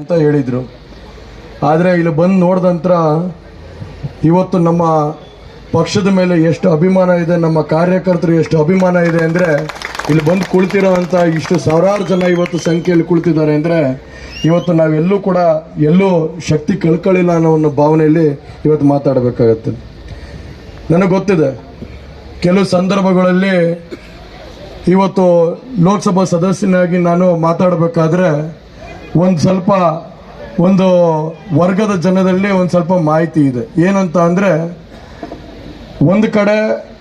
ಅಂತ ಹೇಳಿದರು. ಆದರೆ ಇಲ್ಲಿ ಬಂದು ನೋಡಿದ ನಂತರ ಇವತ್ತು ನಮ್ಮ ಪಕ್ಷದ ಮೇಲೆ ಎಷ್ಟು ಅಭಿಮಾನ ಇದೆ, ನಮ್ಮ ಕಾರ್ಯಕರ್ತರು ಎಷ್ಟು ಅಭಿಮಾನ ಇದೆ ಅಂದರೆ, ಇಲ್ಲಿ ಬಂದು ಕುಳಿತಿರೋ ಅಂಥ ಇಷ್ಟು ಸಾವಿರಾರು ಜನ ಇವತ್ತು ಸಂಖ್ಯೆಯಲ್ಲಿ ಕುಳಿತಿದ್ದಾರೆ ಅಂದರೆ, ಇವತ್ತು ನಾವೆಲ್ಲೂ ಕೂಡ ಎಲ್ಲೂ ಶಕ್ತಿ ಕಳ್ಕೊಳ್ಳಿಲ್ಲ ಅನ್ನೋ ಒಂದು ಭಾವನೆಯಲ್ಲಿ ಇವತ್ತು ಮಾತಾಡಬೇಕಾಗತ್ತೆ. ನನಗೆ ಗೊತ್ತಿದೆ, ಕೆಲವು ಸಂದರ್ಭಗಳಲ್ಲಿ ಇವತ್ತು ಲೋಕಸಭಾ ಸದಸ್ಯನಾಗಿ ನಾನು ಮಾತಾಡಬೇಕಾದ್ರೆ ಒಂದು ವರ್ಗದ ಜನದಲ್ಲಿ ಒಂದು ಸ್ವಲ್ಪ ಮಾಹಿತಿ ಇದೆ. ಏನಂತ ಅಂದರೆ, ಒಂದು ಕಡೆ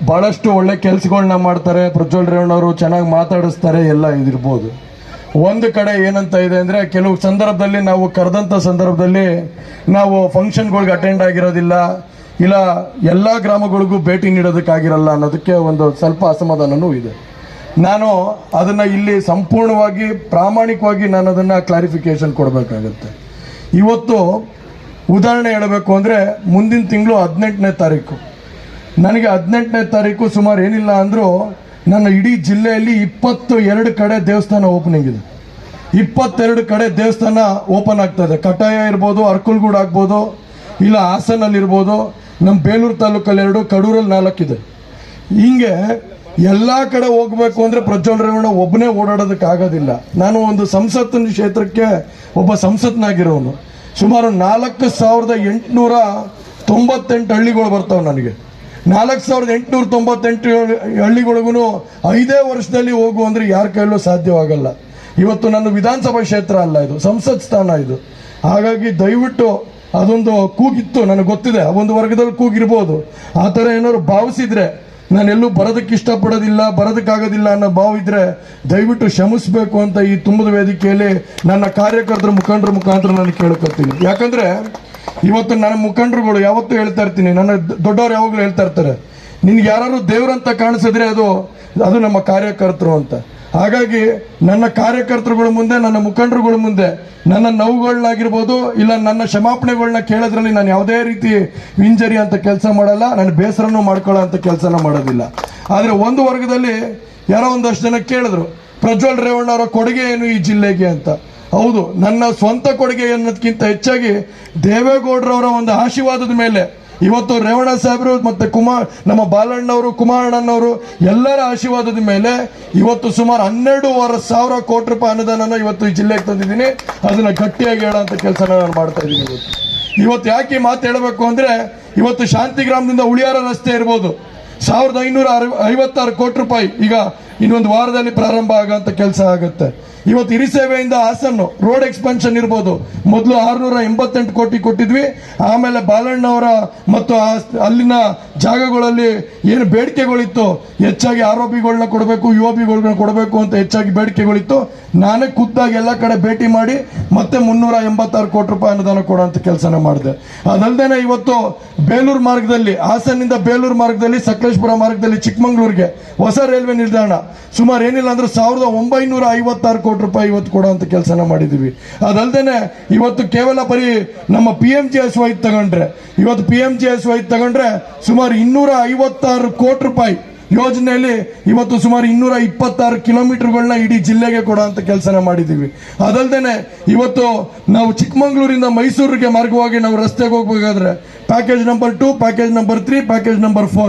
ಭಾಳಷ್ಟು ಒಳ್ಳೆ ಕೆಲಸಗಳನ್ನ ಮಾಡ್ತಾರೆ, ಪ್ರಜ್ವಲ್ ರೇವಣ್ಣವರು ಚೆನ್ನಾಗಿ ಮಾತಾಡಿಸ್ತಾರೆ, ಎಲ್ಲ ಇದಿರ್ಬೋದು. ಒಂದು ಕಡೆ ಏನಂತ ಇದೆ ಅಂದರೆ, ಕೆಲವು ಸಂದರ್ಭದಲ್ಲಿ ನಾವು ಕರೆದಂಥ ಸಂದರ್ಭದಲ್ಲಿ ನಾವು ಫಂಕ್ಷನ್ಗಳಿಗೆ ಅಟೆಂಡ್ ಆಗಿರೋದಿಲ್ಲ, ಇಲ್ಲ ಎಲ್ಲ ಗ್ರಾಮಗಳಿಗೂ ಭೇಟಿ ನೀಡೋದಕ್ಕಾಗಿರಲ್ಲ ಅನ್ನೋದಕ್ಕೆ ಒಂದು ಸ್ವಲ್ಪ ಅಸಮಾಧಾನವೂ ಇದೆ. ನಾನು ಅದನ್ನು ಇಲ್ಲಿ ಸಂಪೂರ್ಣವಾಗಿ ಪ್ರಾಮಾಣಿಕವಾಗಿ ನಾನು ಅದನ್ನು ಕ್ಲಾರಿಫಿಕೇಶನ್ ಕೊಡಬೇಕಾಗತ್ತೆ. ಇವತ್ತು ಉದಾಹರಣೆ ಹೇಳಬೇಕು ಅಂದರೆ, ಮುಂದಿನ ತಿಂಗಳು 18ನೇ ತಾರೀಕು ನನಗೆ 18ನೇ ತಾರೀಕು ಸುಮಾರು ಏನಿಲ್ಲ ಅಂದರೂ ನನ್ನ ಇಡೀ ಜಿಲ್ಲೆಯಲ್ಲಿ 22 ಕಡೆ ದೇವಸ್ಥಾನ ಓಪನಿಂಗ್ ಇದೆ. 22 ಕಡೆ ದೇವಸ್ಥಾನ ಓಪನ್ ಆಗ್ತದೆ. ಕಟಾಯ ಇರ್ಬೋದು, ಅರ್ಕಲ್ಗೂಡು ಆಗ್ಬೋದು, ಇಲ್ಲ ಹಾಸನಲ್ಲಿರ್ಬೋದು, ನಮ್ಮ ಬೇಲೂರು ತಾಲೂಕಲ್ಲಿ 2, ಕಡೂರಲ್ಲಿ 4 ಇದೆ. ಹಿಂಗೆ ಎಲ್ಲ ಕಡೆ ಹೋಗಬೇಕು ಅಂದರೆ ಪ್ರಜ್ವಲ್ ರೇವಣ್ಣ ಒಬ್ಬನೇ ಓಡಾಡೋದಕ್ಕಾಗೋದಿಲ್ಲ. ನಾನು ಒಂದು ಸಂಸತ್ತಿನ ಕ್ಷೇತ್ರಕ್ಕೆ ಒಬ್ಬ ಸಂಸತ್ನಾಗಿರೋನು. ಸುಮಾರು 4898 ಹಳ್ಳಿಗಳು ಬರ್ತಾವೆ ನನಗೆ. 4898 ಹಳ್ಳಿಗಳಿಗೂ 5 ವರ್ಷದಲ್ಲಿ ಹೋಗು ಅಂದರೆ ಯಾರ ಕೈಲೂ ಸಾಧ್ಯವಾಗಲ್ಲ. ಇವತ್ತು ನನ್ನ ವಿಧಾನಸಭಾ ಕ್ಷೇತ್ರ ಅಲ್ಲ, ಇದು ಸಂಸತ್ ಸ್ಥಾನ ಇದು. ಹಾಗಾಗಿ ದಯವಿಟ್ಟು ಅದೊಂದು ಕೂಗಿತ್ತು, ನನಗೆ ಗೊತ್ತಿದೆ, ಆ ಒಂದು ವರ್ಗದಲ್ಲಿ ಕೂಗಿರ್ಬೋದು. ಆ ಥರ ಏನಾದ್ರು ಭಾವಿಸಿದ್ರೆ, ನಾನೆಲ್ಲೂ ಬರೋದಕ್ಕೆ ಇಷ್ಟಪಡೋದಿಲ್ಲ, ಬರೋದಕ್ಕಾಗೋದಿಲ್ಲ ಅನ್ನೋ ಭಾವ ಇದ್ರೆ ದಯವಿಟ್ಟು ಕ್ಷಮಿಸಬೇಕು ಅಂತ ಈ ತುಂಬದ ವೇದಿಕೆಯಲ್ಲಿ ನನ್ನ ಕಾರ್ಯಕರ್ತರ ಮುಖಂಡರ ಮುಖಾಂತರ ನಾನು ಕೇಳ್ಕೊತೀನಿ. ಯಾಕಂದರೆ ಇವತ್ತು ನನ್ನ ಮುಖಂಡರುಗಳು ಯಾವತ್ತೂ ಹೇಳ್ತಾ ಇರ್ತೀನಿ, ನನ್ನ ದೊಡ್ಡವರು ಯಾವಾಗಲೂ ಹೇಳ್ತಾ ಇರ್ತಾರೆ, ನಿನ್ಗೆ ಯಾರು ದೇವರಂತ ಕಾಣಿಸಿದ್ರೆ ಅದು ನಮ್ಮ ಕಾರ್ಯಕರ್ತರು ಅಂತ. ಹಾಗಾಗಿ ನನ್ನ ಕಾರ್ಯಕರ್ತರುಗಳ ಮುಂದೆ, ನನ್ನ ಮುಖಂಡರುಗಳ ಮುಂದೆ ನನ್ನ ನೋವುಗಳನ್ನಾಗಿರ್ಬೋದು, ಇಲ್ಲ ನನ್ನ ಕ್ಷಮಾಪಣೆಗಳನ್ನ ಕೇಳೋದ್ರಲ್ಲಿ ನಾನು ಯಾವುದೇ ರೀತಿ ಇಂಜರಿ ಅಂತ ಕೆಲಸ ಮಾಡಲ್ಲ, ನನ್ನ ಬೇಸರನೂ ಮಾಡ್ಕೊಳ್ಳೋ ಅಂತ ಕೆಲಸನ ಮಾಡೋದಿಲ್ಲ. ಆದರೆ ಒಂದು ವರ್ಗದಲ್ಲಿ ಯಾರೋ ಒಂದಷ್ಟು ಜನ ಕೇಳಿದ್ರು, ಪ್ರಜ್ವಲ್ ರೇವಣ್ಣ ಅವರ ಕೊಡುಗೆ ಏನು ಈ ಜಿಲ್ಲೆಗೆ ಅಂತ. ಹೌದು, ನನ್ನ ಸ್ವಂತ ಕೊಡುಗೆ ಅನ್ನೋದಕ್ಕಿಂತ ಹೆಚ್ಚಾಗಿ ದೇವೇಗೌಡರವರ ಒಂದು ಆಶೀರ್ವಾದದ ಮೇಲೆ ಇವತ್ತು ರೇವಣ್ಣ ಸಾಹೇಬರು ಮತ್ತು ನಮ್ಮ ಬಾಲಣ್ಣವರು, ಕುಮಾರಣ್ಣನವರು ಎಲ್ಲರ ಆಶೀರ್ವಾದದ ಮೇಲೆ ಇವತ್ತು ಸುಮಾರು 12,500 ಕೋಟಿ ರೂಪಾಯಿ ಅನುದಾನನ ಇವತ್ತು ಈ ಜಿಲ್ಲೆಗೆ ತಂದಿದ್ದೀನಿ. ಅದನ್ನು ಗಟ್ಟಿಯಾಗಿ ಹೇಳೋಂಥ ಕೆಲಸನ ನಾನು ಮಾಡ್ತಾ ಇದ್ದೀನಿ. ಇವತ್ತು ಯಾಕೆ ಮಾತು ಹೇಳಬೇಕು ಅಂದರೆ, ಇವತ್ತು ಶಾಂತಿಗ್ರಾಮದಿಂದ ಉಳಿಯಾರ ರಸ್ತೆ ಇರ್ಬೋದು, 1556 ಕೋಟಿ ರೂಪಾಯಿ ಈಗ ಇನ್ನೊಂದು ವಾರದಲ್ಲಿ ಪ್ರಾರಂಭ ಆಗೋಂಥ ಕೆಲಸ ಆಗುತ್ತೆ. ಇವತ್ತು ಹಿರಿಸೇವೆಯಿಂದ ಹಾಸನ್ನು ರೋಡ್ ಎಕ್ಸ್ಪೆನ್ಷನ್ ಇರ್ಬೋದು, ಮೊದಲು 688 ಕೋಟಿ ಕೊಟ್ಟಿದ್ವಿ. ಆಮೇಲೆ ಬಾಲಣ್ಣವರ ಮತ್ತು ಅಲ್ಲಿನ ಜಾಗಗಳಲ್ಲಿ ಏನು ಬೇಡಿಕೆಗಳಿತ್ತು, ಹೆಚ್ಚಾಗಿ ಆರೋಪಿಗಳನ್ನ ಕೊಡಬೇಕು, ಯುವಪಿಗಳನ್ನ ಕೊಡಬೇಕು ಅಂತ ಹೆಚ್ಚಾಗಿ ಬೇಡಿಕೆಗಳಿತ್ತು. ನಾನೇ ಖುದ್ದಾಗಿ ಎಲ್ಲ ಕಡೆ ಭೇಟಿ ಮಾಡಿ ಮತ್ತೆ 386 ಕೋಟಿ ರೂಪಾಯಿ ಅನುದಾನ ಕೊಡುವಂಥ ಕೆಲಸನ ಮಾಡಿದೆ. ಅದಲ್ಲದೆ ಇವತ್ತು ಬೇಲೂರು ಮಾರ್ಗದಲ್ಲಿ, ಹಾಸನಿಂದ ಬೇಲೂರು ಮಾರ್ಗದಲ್ಲಿ, ಸಕಲೇಶ್ಪುರ ಮಾರ್ಗದಲ್ಲಿ ಚಿಕ್ಕಮಂಗ್ಳೂರಿಗೆ ಹೊಸ ರೈಲ್ವೆ ನಿಲ್ದಾಣ ಸುಮಾರು ಏನಿಲ್ಲ ಅಂದ್ರೆ 1956 ಕೋಟಿ ರೂಪಾಯಿ ಇವತ್ತು ಕೊಡುವಂಥ ಕೆಲಸನ ಮಾಡಿದ್ದೀವಿ. ಅದಲ್ಲದೆ ಇವತ್ತು ಕೇವಲ ಬರೀ ನಮ್ಮ PMGSY ತಗೊಂಡ್ರೆ, ಇವತ್ತು PMGSY ತಗೊಂಡ್ರೆ ಸುಮಾರು 256 ಕೋಟಿ ರೂಪಾಯಿ ಯೋಜನೆಯಲ್ಲಿ ಇವತ್ತು ಸುಮಾರು 226 ಕಿಲೋಮೀಟರ್ಗಳನ್ನ ಇಡೀ ಜಿಲ್ಲೆಗೆ ಕೊಡುವಂಥ ಕೆಲಸನ ಮಾಡಿದ್ದೀವಿ. ಅದಲ್ಲದೆ ಇವತ್ತು ನಾವು ಚಿಕ್ಕಮಂಗ್ಳೂರಿಂದ ಮೈಸೂರಿಗೆ ಮಾರ್ಗವಾಗಿ ನಾವು ರಸ್ತೆಗೆ ಹೋಗ್ಬೇಕಾದ್ರೆ package number 2, package number 3, package number 4